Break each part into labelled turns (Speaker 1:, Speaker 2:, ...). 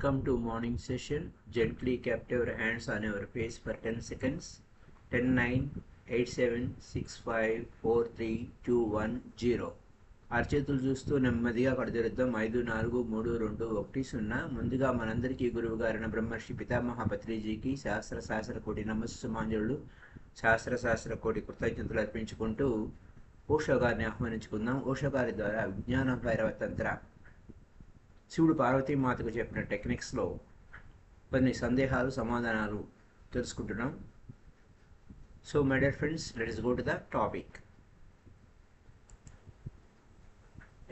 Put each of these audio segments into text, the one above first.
Speaker 1: Welcome to morning session. Gently kept your hands on your face for 10 seconds. 10, 9, 8, 7, 6, 5, 4, 3, 2, 1, 0. అరచేతులు చూస్తూ నెమ్మదిగా కడదిరుద్దాం. 5, 4, 3, 2, 1, 0. ముందుగా మనందరికీ గురువు గారైన బ్రహ్మర్షి పితామహ పత్రిజీకి సహస్ర కోటి నమస్సుమాంజలు, సహస్ర కోటి కృతజ్ఞతలు అర్పించుకుంటూ ఓషో గారిని ఆహ్వానించుకుందాం. ఓషో గారి ద్వారా విజ్ఞాన భైరవ తంత్ర శివుడు పార్వతీమాతకు చెప్పిన టెక్నిక్స్లో కొన్ని సందేహాలు సమాధానాలు తెలుసుకుంటున్నాం. So my dear friends, let us go to the topic.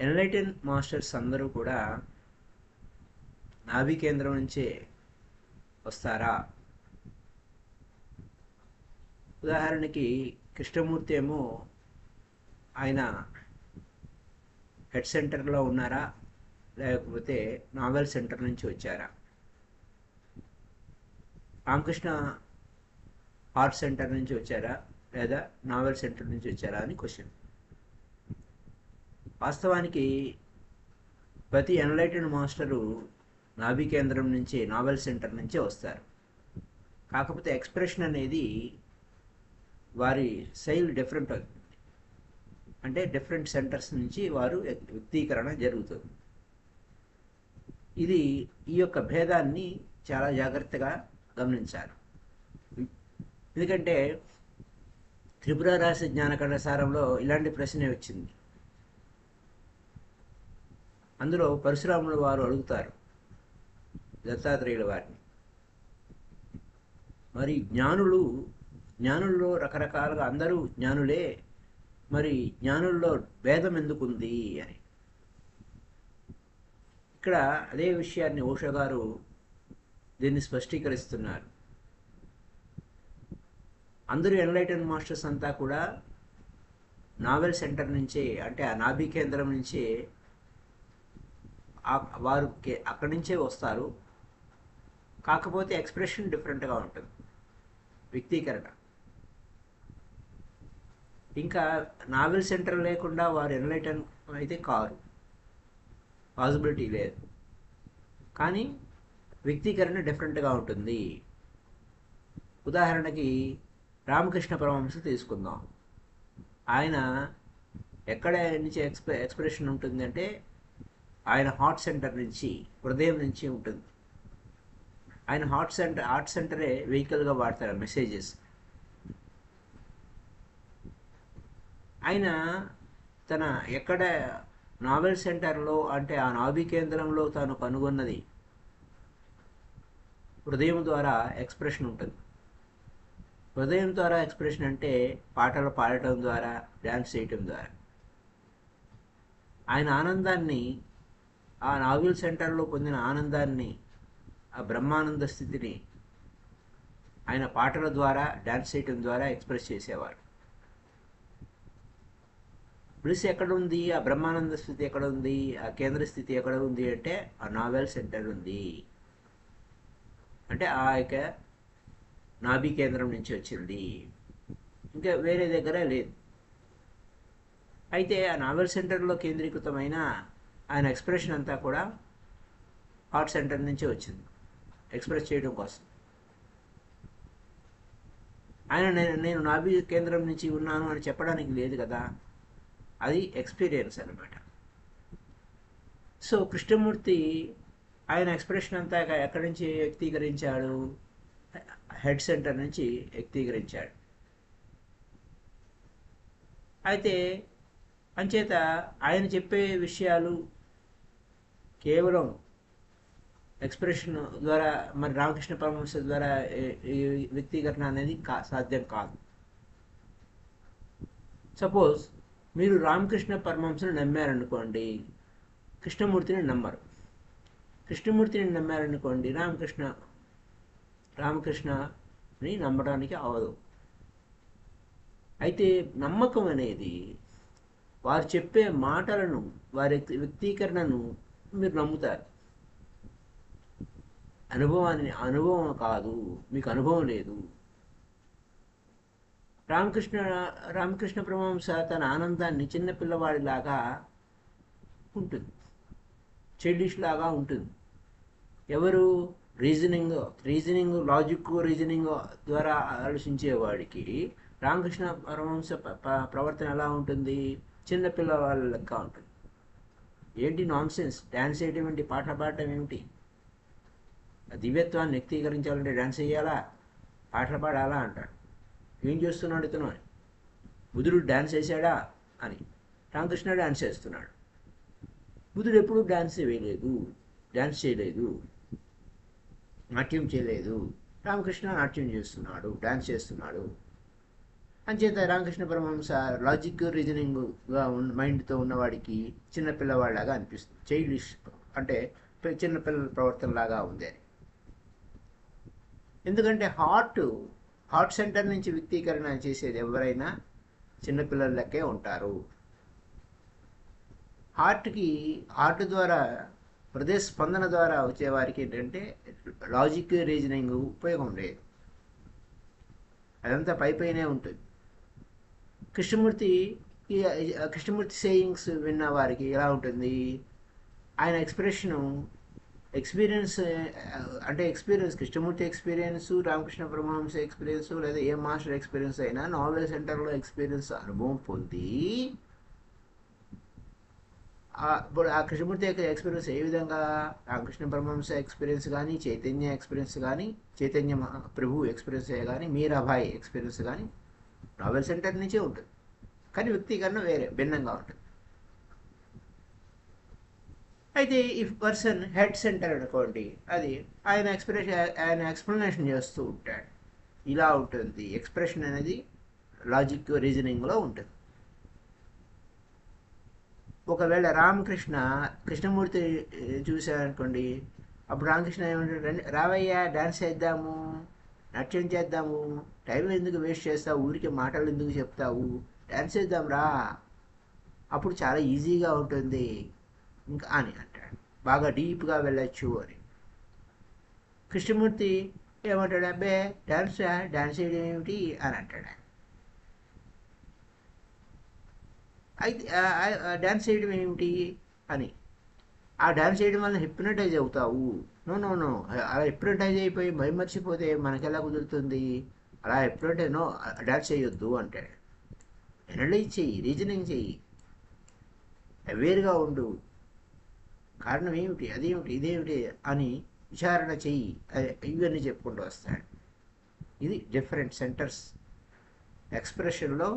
Speaker 1: Enlighten masters అందరూ కూడా నాభి కేంద్రం నుంచే వస్తారా? ఉదాహరణకి కృష్ణమూర్తి ఏమో ఆయన హెడ్ సెంటర్లో ఉన్నారా, లేకపోతే నావెల్ సెంటర్ నుంచి వచ్చారా? రామకృష్ణ హార్ట్ సెంటర్ నుంచి వచ్చారా లేదా నావెల్ సెంటర్ నుంచి వచ్చారా అని క్వశ్చన్. వాస్తవానికి ప్రతి ఎన్లైటెడ్ మాస్టరు నాభి కేంద్రం నుంచి, నావెల్ సెంటర్ నుంచే వస్తారు. కాకపోతే ఎక్స్ప్రెషన్ అనేది వారి శైలి డిఫరెంట్ అవుతుంది. అంటే డిఫరెంట్ సెంటర్స్ నుంచి వారు వ్యక్తీకరణ జరుగుతుంది. ఇది ఈ యొక్క భేదాన్ని చాలా జాగ్రత్తగా గమనించాలి. ఎందుకంటే త్రిపుర రహస్య జ్ఞానఖండ సారంలో ఇలాంటి ప్రశ్నే వచ్చింది. అందులో పరశురాముల వారు అడుగుతారు దత్తాత్రేయుల వారిని, మరి జ్ఞానుల్లో రకరకాలుగా అందరూ జ్ఞానులే, మరి జ్ఞానుల్లో భేదం ఎందుకుంది అని. ఇక్కడ అదే విషయాన్ని ఓషో గారు దీన్ని స్పష్టీకరిస్తున్నారు. అందరూ ఎన్లైటెన్ మాస్టర్స్ అంతా కూడా నావెల్ సెంటర్ నుంచే, అంటే ఆ నాభి కేంద్రం నుంచే వారు అక్కడి నుంచే వస్తారు. కాకపోతే ఎక్స్ప్రెషన్ డిఫరెంట్గా ఉంటుంది, వ్యక్తీకరణ. ఇంకా నావెల్ సెంటర్ లేకుండా వారు ఎన్లైటెన్ అయితే కారు, పాసిబిలిటీ లేదు. కానీ వ్యక్తీకరణ డిఫరెంట్గా ఉంటుంది. ఉదాహరణకి రామకృష్ణ పరమహంస తీసుకుందాం. ఆయన ఎక్కడ నుంచి ఎక్స్ప్రెషన్ ఉంటుంది అంటే ఆయన హార్ట్ సెంటర్ నుంచి, హృదయం నుంచి ఉంటుంది. ఆయన హార్ట్ సెంటరే వెహికల్గా వాడతారు మెసేజెస్. ఆయన తన ఎక్కడ నావెల్ సెంటర్లో, అంటే ఆ నాభి కేంద్రంలో తాను కనుగొన్నది హృదయం ద్వారా ఎక్స్ప్రెషన్ ఉంటుంది. హృదయం ద్వారా ఎక్స్ప్రెషన్ అంటే పాటలు పాడటం ద్వారా, డ్యాన్స్ చేయటం ద్వారా. ఆయన ఆనందాన్ని, ఆ నావెల్ సెంటర్లో పొందిన ఆనందాన్ని, ఆ బ్రహ్మానంద స్థితిని ఆయన పాటల ద్వారా, డ్యాన్స్ చేయటం ద్వారా ఎక్స్ప్రెస్ చేసేవారు. బ్లిస్ ఎక్కడ ఉంది, ఆ బ్రహ్మానంద స్థితి ఎక్కడ ఉంది, ఆ కేంద్ర స్థితి ఎక్కడ ఉంది అంటే ఆ నావెల్ సెంటర్ ఉంది. అంటే ఆ యొక్క నాభి కేంద్రం నుంచి వచ్చింది, ఇంకా వేరే దగ్గర లేదు. అయితే ఆ నావెల్ సెంటర్లో కేంద్రీకృతమైన ఆయన ఎక్స్ప్రెషన్ అంతా కూడా హార్ట్ సెంటర్ నుంచే వచ్చింది, ఎక్స్ప్రెస్ చేయడం కోసం. ఆయన నేను నాభి కేంద్రం నుంచి ఉన్నాను అని చెప్పడానికి లేదు కదా, అది ఎక్స్పీరియన్స్ అనమాట. సో కృష్ణమూర్తి ఆయన ఎక్స్ప్రెషన్ అంతా ఎక్కడి నుంచి వ్యక్తీకరించాడు? హెడ్ సెంటర్ నుంచి వ్యక్తీకరించాడు. అయితే అంచేత ఆయన చెప్పే విషయాలు కేవలం ఎక్స్ప్రెషన్ ద్వారా, మరి రామకృష్ణ పరమహంస ద్వారా వ్యక్తీకరణ అనేది సాధ్యం కాదు. సపోజ్ మీరు రామకృష్ణ పరమహంసను నమ్మారనుకోండి, కృష్ణమూర్తిని నమ్మరు. కృష్ణమూర్తిని నమ్మారనుకోండి, రామకృష్ణని నమ్మడానికి అవదు. అయితే నమ్మకం అనేది వారు చెప్పే మాటలను, వారి వ్యక్తీకరణను మీరు నమ్ముతారు. అనుభవం కాదు, మీకు అనుభవం లేదు. రామకృష్ణ పరమహంస తన ఆనందాన్ని చిన్నపిల్లవాడిలాగా ఉంటుంది, చైల్డిష్ లాగా ఉంటుంది. ఎవరు? రీజనింగ్ రీజనింగ్ ద్వారా ఆలోచించేవాడికి రామకృష్ణ పరమహంస ప్రవర్తన ఎలా ఉంటుంది? చిన్నపిల్లవాళ్ళ లెక్క ఉంటుంది. ఏంటి నాన్సెన్స్? డ్యాన్స్ చేయడం ఏంటి? పాటలు పాడటం ఏమిటి? దివ్యత్వాన్ని వ్యక్తీకరించాలంటే డ్యాన్స్ చేయాలా, పాటలు పాడాలా అంటాడు. ఏం చేస్తున్నాడు ఇతను అని. బుధుడు డ్యాన్స్ వేసాడా అని. రామకృష్ణ డ్యాన్స్ చేస్తున్నాడు. బుధుడు ఎప్పుడూ డ్యాన్స్ చేయలేదు, నాట్యం చేయలేదు. రామకృష్ణ నాట్యం చేస్తున్నాడు, డ్యాన్స్ చేస్తున్నాడు. అంచేత రామకృష్ణ పరమహంస రీజనింగ్గా మైండ్తో ఉన్నవాడికి చిన్నపిల్లవాడిలాగా అనిపిస్తుంది. చైల్డిష్ అంటే చిన్నపిల్లల ప్రవర్తనలాగా ఉంది అని. ఎందుకంటే హార్ట్ సెంటర్ నుంచి వ్యక్తీకరణ చేసేది ఎవరైనా చిన్నపిల్లల లెక్కే ఉంటారు. హార్ట్ ద్వారా హృదయ స్పందన ద్వారా వచ్చేవారికి ఏంటంటే రీజనింగ్ ఉపయోగం లేదు. అదంతా పైనే ఉంటుంది. కృష్ణమూర్తి సేయింగ్స్ విన్న వారికి ఎలా ఉంటుంది? ఆయన ఎక్స్పీరియన్స్ అంటే కృష్ణమూర్తి ఎక్స్పీరియన్స్, రామకృష్ణ పరమహంస ఎక్స్పీరియన్స్, లేదా ఏ మాస్టర్ ఎక్స్పీరియన్స్ అయినా నావెల్ సెంటర్లో అనుభవం పొంది ఇప్పుడు ఆ కృష్ణమూర్తి యొక్క ఎక్స్పీరియన్స్ ఏ విధంగా? రామకృష్ణ పరమహంస ఎక్స్పీరియన్స్ కానీ, చైతన్య ఎక్స్పీరియన్స్ కానీ, చైతన్య ప్రభు ఎక్స్పీరియన్స్ కానీ, మీరాబాయి ఎక్స్పీరియన్స్ కానీ నావెల్ సెంటర్ నుంచే ఉంటుంది. కానీ వ్యక్తీకరణ భిన్నంగా ఉంటుంది. అయితే ఈ పర్సన్ హెడ్ సెంటర్ అనుకోండి, అది ఆయన ఎక్స్ప్లెనేషన్ చేస్తూ ఉంటాడు. ఇలా ఉంటుంది ఎక్స్ప్రెషన్ అనేది రీజనింగ్లో ఉంటుంది. ఒకవేళ కృష్ణమూర్తి చూశారనుకోండి, అప్పుడు రామకృష్ణ ఏమంటాడు? రావయ్యా, డాన్స్ చేద్దాము, నాట్యం చేద్దాము, టైం ఎందుకు వేస్ట్ చేస్తావు, ఊరికి మాటలు ఎందుకు చెప్తావు, డాన్స్ చేద్దాం రా, అప్పుడు చాలా ఈజీగా ఉంటుంది ఇంకా అని అంటాడు. బాగా డీప్గా వెళ్ళచ్చు అని. కృష్ణమూర్తి ఏమంటాడు? అబ్బే డాన్స్ చేయడం ఏమిటి అని అంటాడు. అయితే డ్యాన్స్ చేయడం ఏమిటి అని. ఆ డ్యాన్స్ చేయడం వల్ల హిప్నటైజ్ అవుతావు. నో అలా హిప్నటైజ్ అయిపోయి మర్చిపోతే మనకెలా కుదురుతుంది? అలా డ్యాన్స్ చేయొద్దు అంటాడు. ఎనలైజ్ చెయ్యి, రీజనింగ్ చెయ్యి, అవేర్గా ఉండు, కారణం ఏమిటి, అదేమిటి, ఇదేమిటి అని విచారణ చెయ్యి, ఇవన్నీ చెప్పుకుంటూ వస్తాడు. ఇది డిఫరెంట్ సెంటర్స్. ఎక్స్ప్రెషన్లో,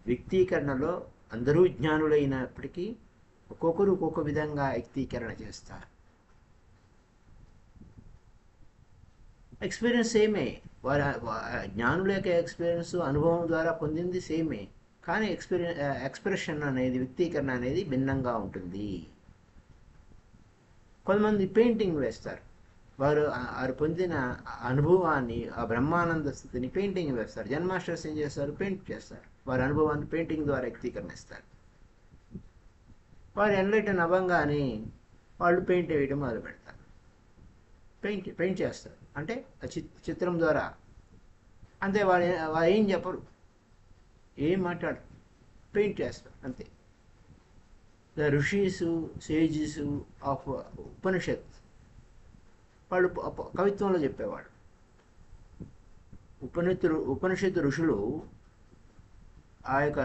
Speaker 1: వ్యక్తీకరణలో అందరూ జ్ఞానులైనప్పటికీ ఒక్కొక్కరు ఒక్కొక్క విధంగా వ్యక్తీకరణ చేస్తారు. ఎక్స్పీరియన్స్ సేమే, జ్ఞానుల యొక్క ఎక్స్పీరియన్స్ అనుభవం ద్వారా పొందింది సేమే, కానీ ఎక్స్ప్రెషన్ అనేది, వ్యక్తీకరణ అనేది భిన్నంగా ఉంటుంది. కొంతమంది పెయింటింగ్ వేస్తారు. వారు పొందిన అనుభవాన్ని, ఆ బ్రహ్మానంద స్థితిని పెయింటింగ్ వేస్తారు. జన్మాస్టర్స్ ఏం చేస్తారు? పెయింట్ చేస్తారు. వారి అనుభవాన్ని పెయింటింగ్ ద్వారా వ్యక్తీకరణిస్తారు. వారు ఎన్లైటన్ అవ్వంగానే వాళ్ళు పెయింట్ వేయడం మొదలు పెడతారు. పెయింట్ చేస్తారు, అంటే చిత్రం ద్వారా. అంతే. వాళ్ళు ఏం చెప్పరు, ఏం మాట్లాడరు, పెయింట్ చేస్తారు అంతే. ద ఋషీసు, సేజెస్ ఆఫ్ ఉపనిషత్ వాళ్ళు కవిత్వంలో చెప్పేవాడు. ఉపనిషత్తు ఋషులు, ఆ యొక్క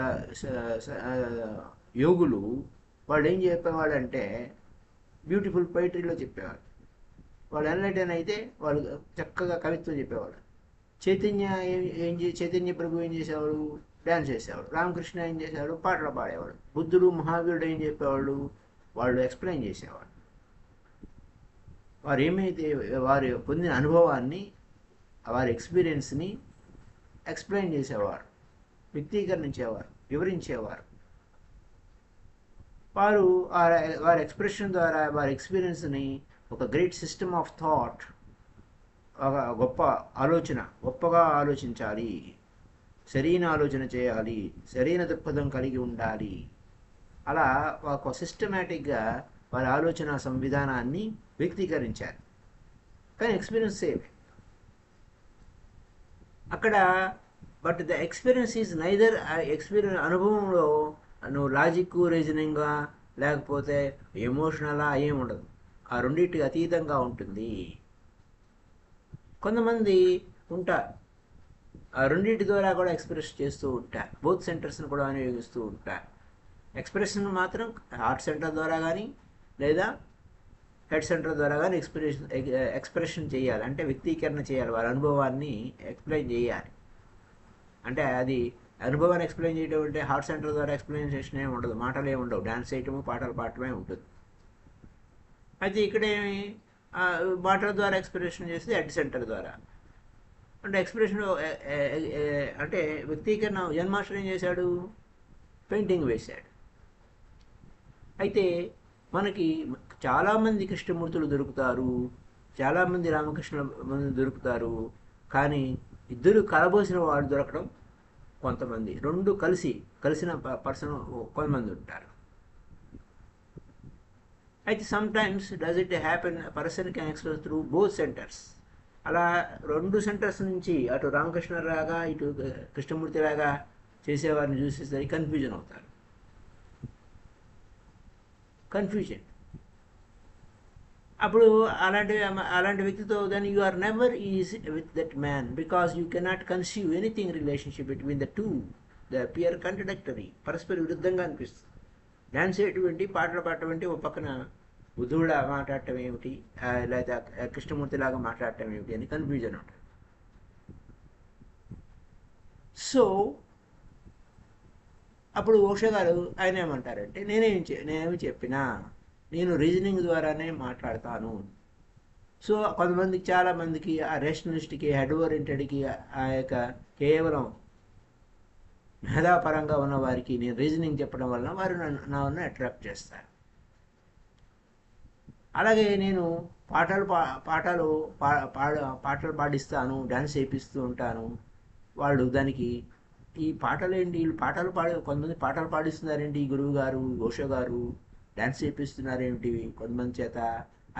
Speaker 1: యోగులు, వాళ్ళు ఏం చెప్పేవాడు అంటే బ్యూటిఫుల్ పొయిటరీలో చెప్పేవాడు. వాళ్ళు ఎన్లైటన్ అయితే వాళ్ళు చక్కగా కవిత్వం చెప్పేవాడు. చైతన్య ప్రభు ఏం చేసేవాడు? డ్యాన్స్ చేసేవాడు. రామకృష్ణ ఏం చేసేవాడు? పాటలు పాడేవాడు. బుద్ధుడు, మహావీరుడు ఏం చెప్పేవాళ్ళు? వాళ్ళు ఎక్స్ప్లెయిన్ చేసేవాడు. వారు ఏమైతే వారు పొందిన అనుభవాన్ని, వారి ఎక్స్పీరియన్స్ని ఎక్స్ప్లెయిన్ చేసేవారు, వ్యక్తీకరించేవారు, వివరించేవారు. వారి ఎక్స్ప్రెషన్ ద్వారా వారి ఎక్స్పీరియన్స్ని ఒక గ్రేట్ సిస్టమ్ ఆఫ్ థాట్, ఒక గొప్పగా ఆలోచించాలి, సరైన ఆలోచన చేయాలి, సరైన దృక్పథం కలిగి ఉండాలి. అలా ఒక సిస్టమేటిక్గా వారి ఆలోచన సంవిధానాన్ని వ్యక్తీకరించారు. కానీ ఎక్స్పీరియన్స్ సేమ్ అక్కడ. But the experience is neither. అనుభవంలో నువ్వు రీజనింగ్గా లేకపోతే ఎమోషనలా ఏమి ఉండదు. ఆ రెండింటికి అతీతంగా ఉంటుంది. కొంతమంది ఉంటారు ఆ రెండింటి ద్వారా కూడా ఎక్స్ప్రెస్ చేస్తూ ఉంటారు, బోత్ సెంటర్స్ని కూడా వినియోగిస్తూ ఉంటారు. ఎక్స్ప్రెషన్ మాత్రం హార్ట్ సెంటర్ ద్వారా కానీ లేదా హెడ్ సెంటర్ ద్వారా కానీ ఎక్స్ప్రెషన్ చేయాలి, అంటే వ్యక్తీకరణ చేయాలి, వారి అనుభవాన్ని ఎక్స్ప్లెయిన్ చేయాలి. అంటే అది అనుభవాన్ని ఎక్స్ప్లెయిన్ చేయడం అంటే హార్ట్ సెంటర్ ద్వారా ఎక్స్ప్లెయినేషన్ ఏమి ఉండదు, మాటలు ఏమి ఉండవు, డాన్స్ చేయటము పాటలు పాడటమే ఉంటుంది. అయితే ఇక్కడేమి మాటల ద్వారా ఎక్స్ప్రెషన్ చేస్తే హెడ్ సెంటర్ ద్వారా. అంటే ఎక్స్ప్రెషన్ అంటే వ్యక్తీకరణ జన్ మాస్టర్ ఏం చేశాడు, పెయింటింగ్ వేశాడు. అయితే మనకి చాలామంది కృష్ణమూర్తులు దొరుకుతారు, చాలామంది రామకృష్ణ దొరుకుతారు, కానీ ఇద్దరు కలబోసిన వాడు దొరకడం కొంతమంది, రెండు కలిసిన పర్సన్ కొంతమంది ఉంటారు. అయితే some times does it happen person can express through both centres. అలా రెండు సెంటర్స్ నుంచి అటు రామకృష్ణ లాగా ఇటు కృష్ణమూర్తి లాగా చేసేవారిని చూసేసరికి కన్ఫ్యూజన్ అవుతారు. కన్ఫ్యూజన్ అప్పుడు అలాంటి వ్యక్తితో then you are never is with that man, because you cannot conceive anything relationship between the two. They appear contradictory, పరస్పర విరుద్ధంగా అనిపిస్తుంది. డాన్స్ చేయటువంటి పాటలు పాడటం ఒక పక్కన బుద్ధుడా మాట్లాడటం ఏమిటి, లేదా కృష్ణమూర్తిలాగా మాట్లాడటం ఏమిటి అని కన్ఫ్యూజన్ ఉంటుంది. సో అప్పుడు ఓషో గారు ఆయన ఏమంటారంటే, నేనేమి చెప్పినా నేను రీజనింగ్ ద్వారానే మాట్లాడతాను. సో కొంతమందికి చాలామందికి ఆ రేషనలిస్ట్కి హెడ్ ఓరియంటెడ్కి ఆ యొక్క కేవలం మేధాపరంగా ఉన్న వారికి నేను రీజనింగ్ చెప్పడం వలన వారు నన్ను అట్రాక్ట్ చేస్తారు. అలాగే నేను పాటలు పాడిస్తాను, డ్యాన్స్ చేపిస్తూ ఉంటాను. వాళ్ళు దానికి ఈ పాటలు ఏంటి, వీళ్ళు కొంతమంది పాటలు పాడిస్తున్నారేంటి, ఈ గురువు గారు ఓషో గారు డ్యాన్స్ చేపిస్తున్నారేమిటి కొంతమంది చేత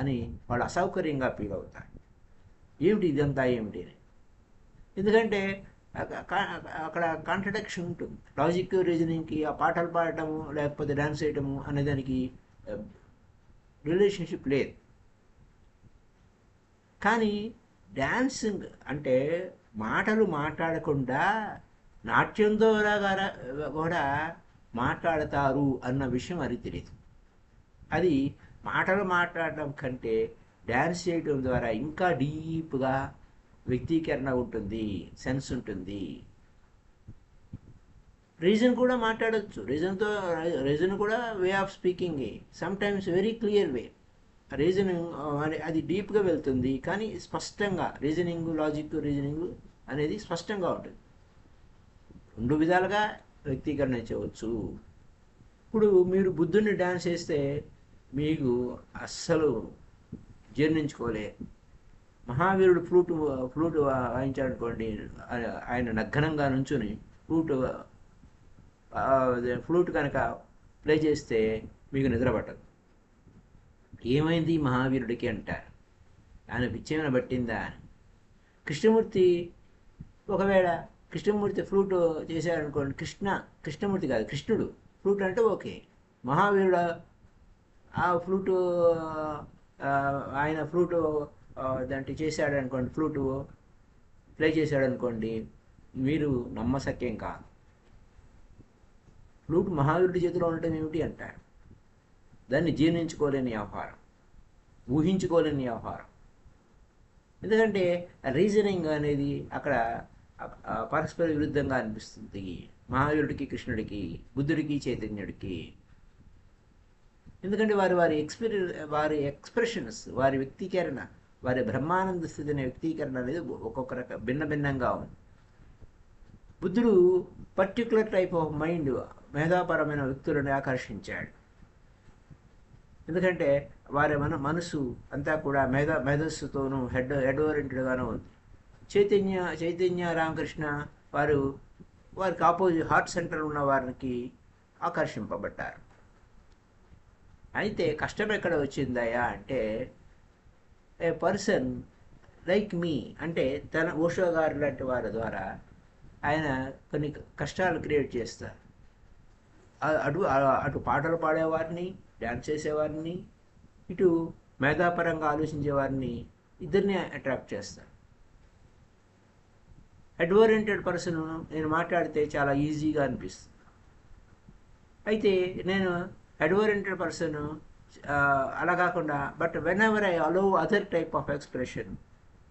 Speaker 1: అని వాళ్ళు అసౌకర్యంగా ఫీల్ అవుతారు. ఏమిటి ఇదంతా ఏమిటి అని. ఎందుకంటే అక్కడ కాంట్రడిక్షన్ ఉంటుంది. లాజిక్ రీజనింగ్కి ఆ పాటలు పాడటము లేకపోతే డ్యాన్స్ చేయటము అనే దానికి రిలేషన్షిప్ లేదు. కానీ డ్యాన్సింగ్ అంటే మాటలు మాట్లాడకుండా నాట్యం ద్వారా కూడా మాట్లాడతారు అన్న విషయం అది తెలియదు. అది మాటలు మాట్లాడటం కంటే డ్యాన్స్ చేయడం ద్వారా ఇంకా డీప్గా వ్యక్తీకరణ ఉంటుంది, సెన్స్ ఉంటుంది. రీజన్ కూడా మాట్లాడచ్చు, రీజన్ కూడా way of speaking some times very clear way. Reasoning అది డీప్గా వెళ్తుంది, కానీ స్పష్టంగా లాజిక్ రీజనింగ్ అనేది స్పష్టంగా ఉంటుంది. రెండు విధాలుగా వ్యక్తీకరణ చేయవచ్చు. ఇప్పుడు మీరు బుద్ధుని డ్యాన్స్ చేస్తే మీకు అస్సలు జీర్ణించుకోలే. మహావీరుడు ఫ్లూట్ వాయించాడనుకోండి, ఆయన నగ్నంగా నుంచుని ఫ్లూట్ కనుక ప్లే చేస్తే మీకు నిద్ర పట్టదు. ఏమైంది మహావీరుడికి అంటారు, ఆయన పిచ్చేమైనా పట్టిందా అని. ఒకవేళ కృష్ణమూర్తి ఫ్లూట్ చేశాడనుకోండి, కృష్ణమూర్తి కాదు కృష్ణుడు ఫ్లూట్ అంటే ఓకే. మహావీరుడు ఆ ఫ్లూటు ఆయన ఫ్లూటు దాంట్లో చేశాడనుకోండి, ఫ్లూటు ప్లే చేశాడనుకోండి, మీరు నమ్మశక్యం కాదు. ఫ్లూట్ మహావీరుడి చేతిలో ఉండటం ఏమిటి అంటారు. దాన్ని జీర్ణించుకోలేని వ్యవహారం, ఊహించుకోలేని వ్యవహారం. ఎందుకంటే రీజనింగ్ అనేది అక్కడ పరస్పర విరుద్ధంగా అనిపిస్తుంది మహావీరుడికి, కృష్ణుడికి, బుద్ధుడికి, చైతన్యుడికి. ఎందుకంటే వారి ఎక్స్ప్రెషన్స్, వారి వ్యక్తీకరణ, వారి బ్రహ్మానంద స్థితి అనే వ్యక్తీకరణ అనేది ఒక్కొక్క భిన్నంగా ఉంది. బుద్ధుడు పర్టికులర్ టైప్ ఆఫ్ మైండ్, మేధాపరమైన వ్యక్తులను ఆకర్షించాడు. ఎందుకంటే వారి మనసు అంతా కూడా మేధస్సుతోనూ హెడ్ ఓరియంటెడ్గానూ ఉంది. చైతన్య రామకృష్ణ వారికి ఆపోజిట్ హార్ట్ సెంటర్ ఉన్న వారికి ఆకర్షింపబడ్డారు. అయితే కష్టం ఎక్కడ వచ్చిందయ్యా అంటే, ఏ పర్సన్ లైక్ మీ అంటే ఓషో గారు లాంటి వారి ద్వారా ఆయన కొన్ని కష్టాలు క్రియేట్ చేస్తారు. అటు పాటలు పాడేవారిని, డ్యాన్స్ చేసేవారిని, ఇటు మేధాపరంగా ఆలోచించే వారిని ఇద్దరిని అట్రాక్ట్ చేస్తాడు. హెడ్ ఓరియంటెడ్ పర్సన్ నేను మాట్లాడితే చాలా ఈజీగా అనిపిస్తుంది. అయితే నేను హెడ్ ఓరియంటెడ్ పర్సన్ అలా కాకుండా, but whenever I allow other type of expression,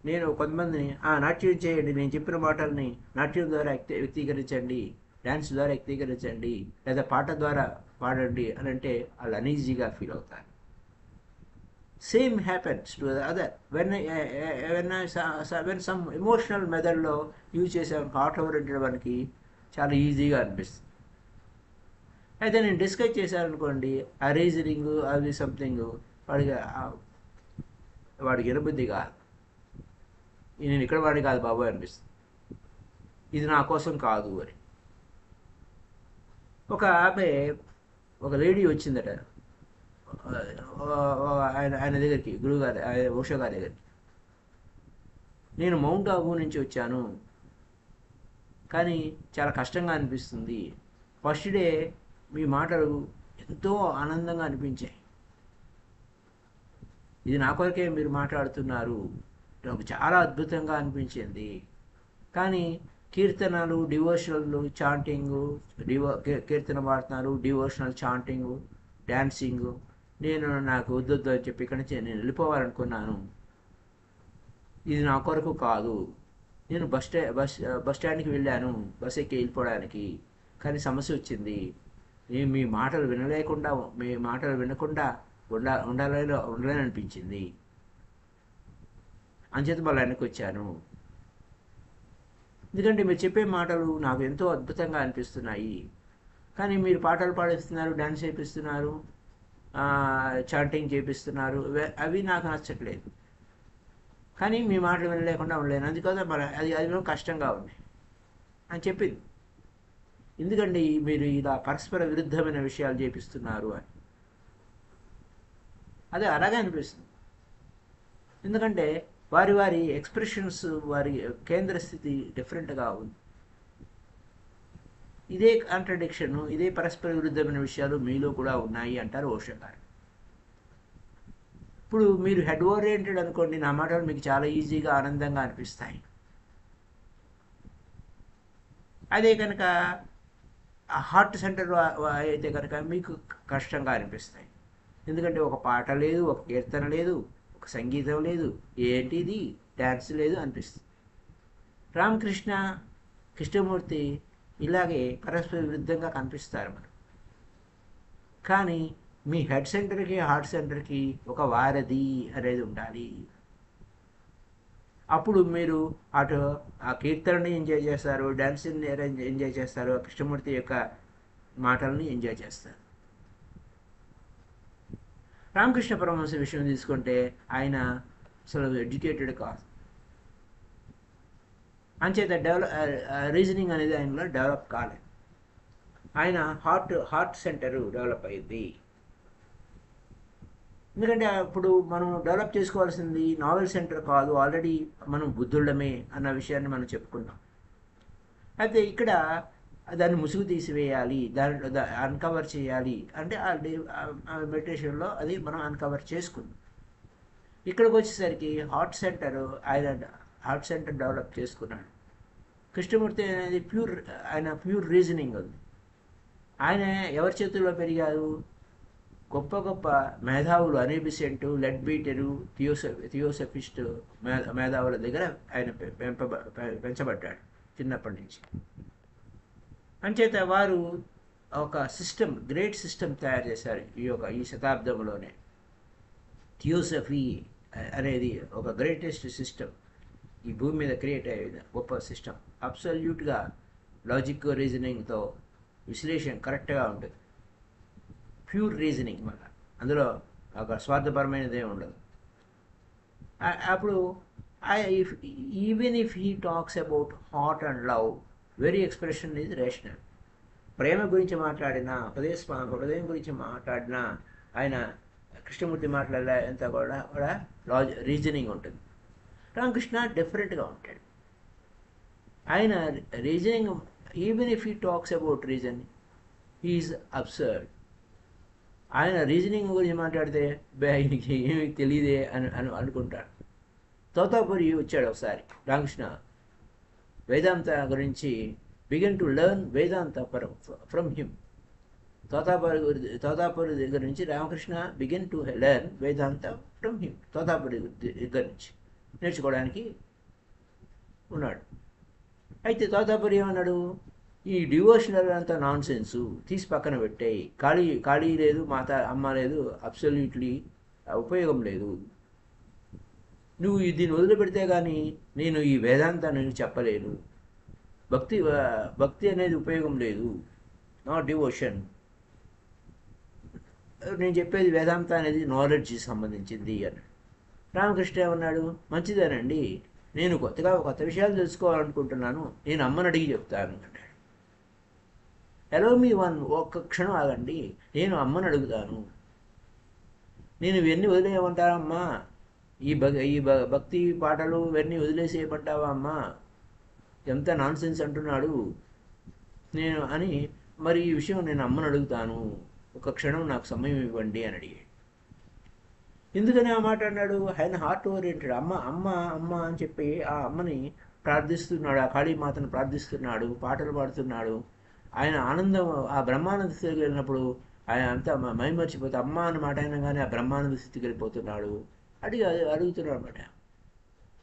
Speaker 1: నేను కొంతమందిని నాట్యం చేయండి, నేను చెప్పిన మాటల్ని నాట్యం ద్వారా వ్యక్తీకరించండి, డ్యాన్స్ ద్వారా వ్యక్తీకరించండి, లేదా పాట ద్వారా పాడండి అని అంటే వాళ్ళు అనీజీగా ఫీల్ అవుతారు. Same happens to the other when some emotional మెథడ్లో యూజ్ చేసే హార్ట్ ఓరియంటెడ్ వానికి చాలా ఈజీగా అనిపిస్తుంది. అయితే నేను డిస్కస్ చేశాననుకోండి, ఆ రీజనింగ్ అది సంథింగ్ వాడికి వినబుద్ధి కాదు. నేను ఇక్కడ వాడిని కాదు బాబు అనిపిస్తుంది, ఇది నా కోసం కాదు అని. ఒక లేడీ వచ్చిందట ఆయన దగ్గరికి, గురువుగారి ఉషా గారి దగ్గరికి. నేను మౌంట్ ఆబూ నుంచి వచ్చాను, కానీ చాలా కష్టంగా అనిపిస్తుంది. ఫస్ట్ డే మీ మాటలు ఎంతో ఆనందంగా అనిపించాయి, ఇది నా కొరకే మీరు మాట్లాడుతున్నారు, నాకు చాలా అద్భుతంగా అనిపించింది. కానీ కీర్తనలు, డివోషనల్ చాంటింగు, కీర్తన పాడుతున్నారు, డివోషనల్ చాంటింగు, డ్యాన్సింగు, నాకు వద్దొద్దు అని చెప్పి ఇక్కడి నుంచి నేను వెళ్ళిపోవాలనుకున్నాను. ఇది నా కొరకు కాదు. నేను బస్ స్టాండ్కి వెళ్ళాను బస్ ఎక్కి వెళ్ళిపోవడానికి, కానీ సమస్య వచ్చింది. నేను మీ మాటలు వినకుండా ఉండాలని అనిపించింది, అంచేత మళ్ళీ వెనక్కి వచ్చాను. ఎందుకంటే మీరు చెప్పే మాటలు నాకు ఎంతో అద్భుతంగా అనిపిస్తున్నాయి, కానీ మీరు పాటలు పాడిస్తున్నారు, డ్యాన్స్ చేపిస్తున్నారు, చాంటింగ్ చేపిస్తున్నారు, అవి నాకు నచ్చట్లేదు. కానీ మీ మాటలు వినలేకుండా ఉండలేను, అందుకోసం మరి అది కష్టంగా ఉంది అని చెప్పింది. ఎందుకంటే మీరు ఇలా పరస్పర విరుద్ధమైన విషయాలు చేపిస్తున్నారు అని. అదే అలాగే అనిపిస్తుంది. ఎందుకంటే వారి ఎక్స్ప్రెషన్స్, వారి కేంద్ర స్థితి డిఫరెంట్గా ఉంది. ఇదే కాంట్రడిక్షన్, ఇదే పరస్పర విరుద్ధమైన విషయాలు మీలో కూడా ఉన్నాయి అంటారు ఓషో గారు. ఇప్పుడు మీరు హెడ్ ఓరియంటెడ్ అనుకోండి, నా మాటలు మీకు చాలా ఈజీగా ఆనందంగా అనిపిస్తాయి. అదే కనుక హార్ట్ సెంటర్ అయితే కనుక మీకు కష్టంగా అనిపిస్తాయి. ఎందుకంటే ఒక పాట లేదు, ఒక కీర్తన లేదు, ఒక సంగీతం లేదు, ఏంటిది డ్యాన్స్ లేదు అనిపిస్తుంది. కృష్ణమూర్తి ఇలాగే పరస్పర విరుద్ధంగా కనిపిస్తారు మనం. కానీ మీ హెడ్ సెంటర్కి హార్ట్ సెంటర్కి ఒక వారధి అనేది ఉండాలి. అప్పుడు మీరు అటు ఆ కీర్తనని ఎంజాయ్ చేస్తారు, డ్యాన్స్ని ఎంజాయ్ చేస్తారు, కృష్ణమూర్తి యొక్క మాటలని ఎంజాయ్ చేస్తారు. రామకృష్ణ పరమహంస విషయం తీసుకుంటే ఆయన అసలు ఎడ్యుకేటెడ్ కాదు, అంచేత రీజనింగ్ అనేది ఆయనలో డెవలప్ కాలేదు. ఆయన హార్ట్ సెంటరు డెవలప్ అయింది. ఎందుకంటే ఇప్పుడు మనం డెవలప్ చేసుకోవాల్సింది నావెల్ సెంటర్ కాదు, ఆల్రెడీ మనం బుద్ధుళ్ళమే అన్న విషయాన్ని మనం చెప్పుకున్నాం. అయితే ఇక్కడ దాన్ని ముసుగు తీసివేయాలి, దాంట్లో అన్కవర్ చేయాలి అంటే ఆ మెడిటేషన్లో అది మనం అన్కవర్ చేసుకున్నాం. ఇక్కడికి వచ్చేసరికి హార్ట్ సెంటర్ డెవలప్ చేసుకున్నాడు. కృష్ణమూర్తి అనేది ప్యూర్ రీజనింగ్ ఉంది. ఆయన ఎవరి చేతుల్లో పెరిగారు? గొప్ప గొప్ప మేధావులు, అనీబిసెంటు, లెడ్బీటరు, థియోసఫిస్ట్ మేధావుల దగ్గర ఆయన పెంచబడ్డాడు చిన్నప్పటి నుంచి. అంచేత వారు ఒక గ్రేట్ సిస్టమ్ తయారు చేశారు ఈ శతాబ్దంలోనే. థియోసఫీ అనేది ఒక గ్రేటెస్ట్ సిస్టమ్ ఈ భూమి మీద క్రియేట్ అయ్యేది, గొప్ప సిస్టమ్. అబ్సల్యూట్గా లాజిక్ రీజనింగ్తో విశ్లేషణ కరెక్ట్గా ఉంటుంది. ప్యూర్ రీజనింగ్ వల్ల అందులో ఒక స్వార్థపరమైనదే ఉండదు. అప్పుడు even if he talks about heart and love, very expression is rational. ప్రేమ గురించి మాట్లాడినా, హృదయం గురించి మాట్లాడినా ఆయన కృష్ణమూర్తి మాట్లాడే అంతా కూడా రీజనింగ్ ఉంటుంది. రామకృష్ణ డిఫరెంట్గా ఉంటాడు. ఆయన reasoning, even if he talks about reason, he is absurd. ఆయన రీజనింగ్ గురించి మాట్లాడితే ఆయనకి ఏమి తెలియదే అని అనుకుంటాడు. తోతాపురి వచ్చాడు ఒకసారి రామకృష్ణ వేదాంత గురించి begin to learn Vedanta from him. Totapuri దగ్గర నుంచి Ramakrishna begin to learn Vedanta from him. Totapuri దగ్గర నుంచి నేర్చుకోవడానికి ఉన్నాడు. అయితే తోతాపురి ఏమన్నాడు, ఈ డివోషనల్ అంతా నాన్ సెన్సు తీసి పక్కన పెట్టాయి, ఖాళీ లేదు, అమ్మ లేదు, అబ్సల్యూట్లీ ఉపయోగం లేదు. నువ్వు దీన్ని వదిలిపెడితే కానీ నేను ఈ వేదాంతాన్ని చెప్పలేను. భక్తి అనేది ఉపయోగం లేదు, నాట్ డివోషన్. నేను చెప్పేది వేదాంత అనేది నాలెడ్జ్కి సంబంధించింది అని. రామకృష్ణ ఏమన్నాడు, మంచిదేనండి, నేను కొత్త విషయాలు తెలుసుకోవాలనుకుంటున్నాను, నేను అమ్మని అడిగి చెప్తాను అన్నాడు. ఎలో మీ ఒక్క క్షణం ఆగండి, నేను అమ్మని అడుగుతాను. నేను ఇవన్నీ వదిలేయమంటావమ్మా, ఈ భక్తి పాటలు ఇవన్నీ వదిలేసేయమంటావా అమ్మా, ఎంత నాన్ సెన్స్ అంటున్నాడు నేను అని. మరి ఈ విషయం నేను అమ్మని అడుగుతాను, ఒక క్షణం నాకు సమయం ఇవ్వండి అని అడిగాడు. ఎందుకని ఆ మాట అన్నాడు, ఆయన హార్ట్ ఓరియంటెడ్. అమ్మ అమ్మ అమ్మ అని చెప్పి ఆ అమ్మని ప్రార్థిస్తున్నాడు, ఆ కాళీమాతను ప్రార్థిస్తున్నాడు, పాటలు పాడుతున్నాడు. ఆయన ఆనందం, ఆ బ్రహ్మానంద స్థితికి వెళ్ళినప్పుడు ఆయన అంతా మైమర్చిపోతే అమ్మ అన్నమాట అయినా కానీ ఆ బ్రహ్మానంద స్థితికి వెళ్ళిపోతున్నాడు. అడుగుతున్నాడు అన్నమాట,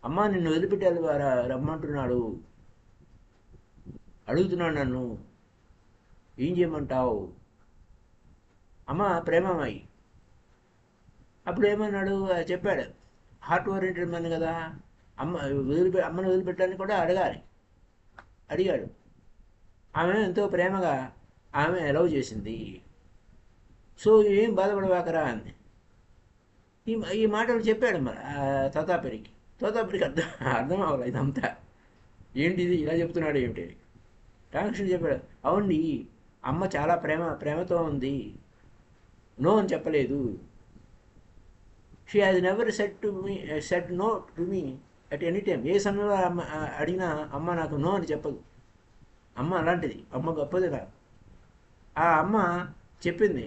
Speaker 1: అమ్మ నిన్ను వదిలిపెట్టాలి రమ్మంటున్నాడు, అడుగుతున్నాడు నన్ను, ఏం చేయమంటావు అమ్మ, ప్రేమమయ్యి. అప్పుడు ఏమన్నాడు, చెప్పాడు, హార్ట్ ఓరియంటెడ్ మ్యాన్ కదా, అమ్మను వదిలిపెట్టడానికి కూడా అడిగాడు. ఆమె ఎంతో ప్రేమగా ఆమె అలౌ చేసింది. సో ఏం బాధపడవాకరా అంది. ఈ మాటలు చెప్పాడు మరి తోతాపురికి అర్థం అవ్వాలి ఇదంతా. ఏంటిది ఇలా చెప్తున్నాడు ఏమిటి. రామకృష్ణ చెప్పాడు, అవునండి, అమ్మ చాలా ప్రేమతో ఉంది, నో అని చెప్పలేదు. She has never said no to me at any time. ఏ సమయంలో అడిగినా అమ్మ నాకు నో అని చెప్పదు. అమ్మ అలాంటిది, అమ్మ గొప్పది కాదు. ఆ అమ్మ చెప్పింది,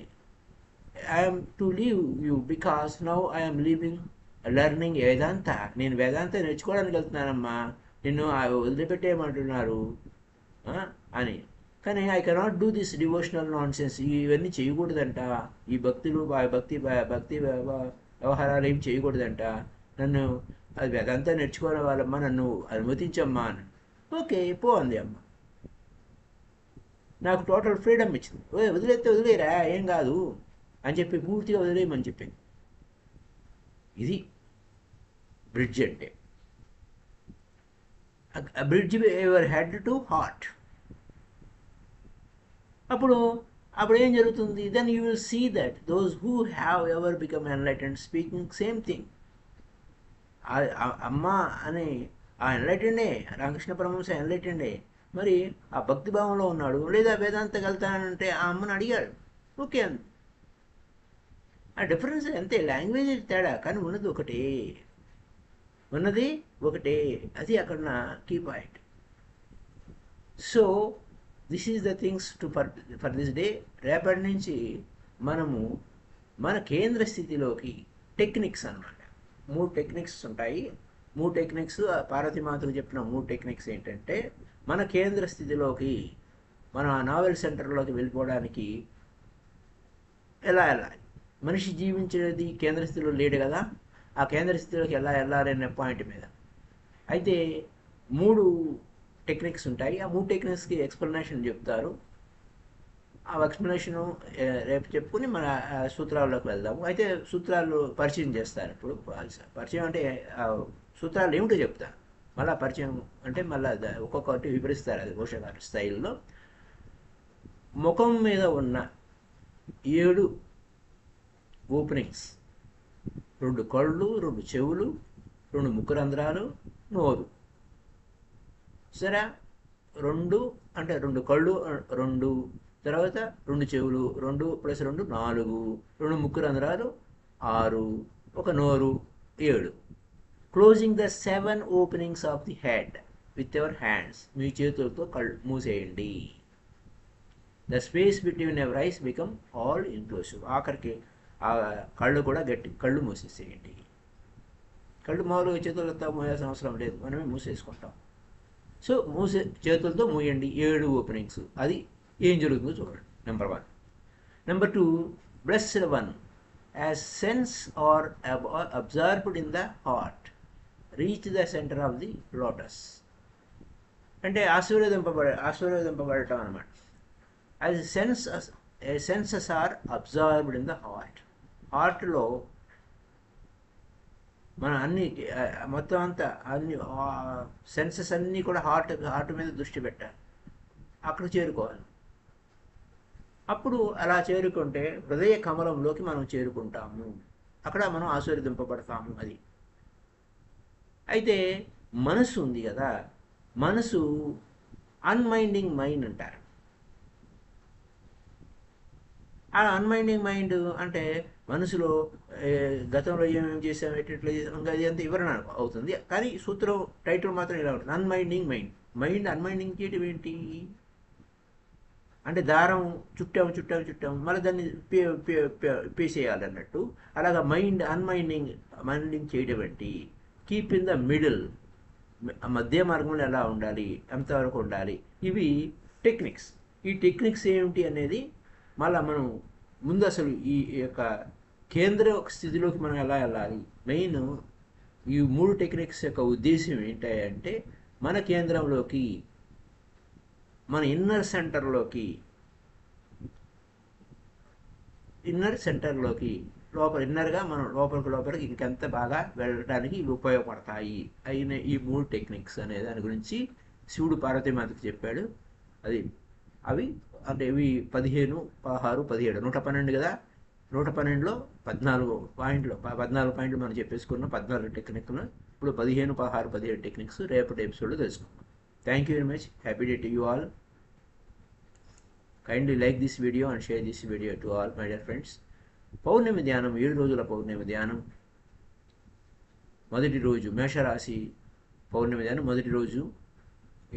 Speaker 1: I'm to leave you because now I'm learning Vedanta. నేను వేదాంత నేర్చుకోవడానికి వెళ్తున్నానమ్మా, నిన్ను వదిలిపెట్టేయమంటున్నారు అని. కానీ I cannot do this devotional nonsense, ఇవన్నీ చేయకూడదంట, ఈ భక్తి వ్యవహారాలు ఏం చేయకూడదంట, నన్ను అది వేదాంతా నేర్చుకోవడం వాళ్ళమ్మా, నన్ను అనుమతించమ్మా అని. ఓకే పో అంది అమ్మ. నాకు టోటల్ ఫ్రీడమ్ ఇచ్చింది. వదిలేరా ఏం కాదు అని చెప్పి పూర్తిగా వదిలేయమని చెప్పింది. ఇది బ్రిడ్జ్ అంటే, bridge your head to heart. అప్పుడు ఏం జరుగుతుంది, then you will see that those who have ever become enlightened speaking same thing. అమ్మ అని ఆ ఎన్లైటెండే, రామకృష్ణ పరమహంస ఎన్లైటెండే, మరి ఆ భక్తిభావంలో ఉన్నాడు. లేదా వేదాంతకి వెళ్తానంటే ఆ అమ్మని అడిగాడు, ఓకే అంది. ఆ డిఫరెన్స్ అంతే, లాంగ్వేజ్ తేడా, కానీ ఉన్నది ఒకటే, అది అక్కడ నా key point. So this is the things for this day. రేపటి నుంచి మనము మన కేంద్ర స్థితిలోకి టెక్నిక్స్ అన్నమాట, 3 టెక్నిక్స్ ఉంటాయి. 3 టెక్నిక్స్ పార్వతీమాతకు చెప్పిన 3 టెక్నిక్స్ ఏంటంటే, మన కేంద్ర స్థితిలోకి, మన నావెల్ సెంటర్లోకి వెళ్ళిపోవడానికి ఎలా వెళ్ళాలి. మనిషి జీవించేది కేంద్ర స్థితిలో లేడు కదా, ఆ కేంద్ర స్థితిలోకి ఎలా వెళ్ళాలి అనే పాయింట్ మీద. అయితే 3 టెక్నిక్స్ ఉంటాయి. ఆ 3 టెక్నిక్స్కి ఎక్స్ప్లెనేషన్ చెప్తారు. ఆ ఎక్స్ప్లెనేషను రేపు చెప్పుకుని మన సూత్రాల్లోకి వెళ్దాము. అయితే సూత్రాలు పరిచయం చేస్తారు. ఇప్పుడు పరిచయం అంటే సూత్రాలు ఏమిటో చెప్తారు, మళ్ళీ పరిచయం అంటే మళ్ళీ ఒక్కొక్కటి వివరిస్తారు, అది పోషకాలు స్థాయిల్లో. ముఖం మీద ఉన్న 7 ఓపెనింగ్స్, 2 కళ్ళు, 2 చెవులు, 2 ముక్కు రంధ్రాలు, నోరు. సరే, 2 అంటే 2 కళ్ళు, 2 తర్వాత 2 చెవులు, 2 + 2 4, 2 ముక్కు రంధ్రాలు 6, ఒక నోరు 7. Closing the 7 openings of the head with your hands. మీ చేతులతో మూసేయండి. The space between ever eyes become all inclusive. ఆఖరికి ఆ కళ్ళు కూడా కళ్ళు మూసేసేయండి. కళ్ళు మామూలుగా చేతులతో మూయాల్సిన అవసరం లేదు, మనమే మూసేసుకుంటాం. సో చేతులతో మూయండి 7 ఓపెనింగ్స్. అది ఏం జరుగుతుందో చూడండి. Number 1. Number 2, blessed one, as sense are observed in the heart, reach the centre of the lotus. అంటే ఆశీర్వదింపబడటం అనమాట. As senses are observed in the హార్ట్లో మన అన్ని మొత్తం అంతా అన్ని సెన్సెస్ అన్నీ కూడా హార్ట్ మీద దృష్టి పెట్టాలి, అక్కడ చేరుకోవాలి. అప్పుడు అలా చేరుకుంటే హృదయ కమలంలోకి మనం చేరుకుంటాము, అక్కడ మనం ఆశీర్వదింపబడతాము. అది అయితే మనసు ఉంది కదా, మనసు అన్మైండింగ్ మైండ్ అంటారు. ఆ అన్మైండింగ్ మైండ్ అంటే మనసులో గతంలో ఏమేమి చేసాం, ఎట్లా చేసాం, ఇంకా అది అంతా వివరణ అవుతుంది. కానీ సూత్రం టైటిల్ మాత్రం ఇలా ఉంటుంది, అన్మైండింగ్ మైండ్. మైండ్ అన్మైండింగ్ చేయడం ఏంటి అంటే దారం చుట్టాము మళ్ళీ దాన్ని పీసేయాలి అన్నట్టు. అలాగా మైండింగ్ చేయడం ఏంటి? కీప్ ఇన్ ద మిడిల్, మధ్య మార్గంలో ఎలా ఉండాలి, ఎంతవరకు ఉండాలి, ఇవి టెక్నిక్స్. ఈ టెక్నిక్స్ ఏమిటి అనేది మళ్ళీ మనం ముందు అసలు ఈ యొక్క కేంద్ర స్థితిలోకి మనం ఎలా వెళ్ళాలి, మెయిన్ ఈ 3 టెక్నిక్స్ యొక్క ఉద్దేశం ఏంటంటే మన కేంద్రంలోకి, మన ఇన్నర్ సెంటర్లోకి ఇన్నర్గా మనం లోపలికి ఇంకెంత బాగా వెళ్ళడానికి ఇవి ఉపయోగపడతాయి అయిన ఈ 3 టెక్నిక్స్ అనే దాని గురించి శివుడు పార్వతీమాతకి చెప్పాడు. అవి అంటే ఇవి 15, 16, 17, 112 కదా. 112లో 14 పాయింట్లు మనం చెప్పేసుకున్నాం, 14 టెక్నిక్లు. ఇప్పుడు 15, 16, 17 టెక్నిక్స్ రేపటి ఎపిసోడ్లో తెలుసుకుందాం. Thank you very much. Happy day to you all. Kindly like this video and share this video to all my dear friends. పౌర్ణమి ధ్యానం, 7 రోజుల పౌర్ణమి ధ్యానం. మొదటి రోజు మేషరాశి పౌర్ణమి ధ్యానం మొదటి రోజు.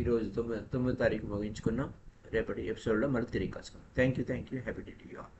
Speaker 1: ఈరోజు 9వ తారీఖు ముగించుకున్నాం. రేపటి ఎపిసోడ్లో మళ్ళీ తిరిగి కలుసుకుందాం. Thank you. Happy day to you all.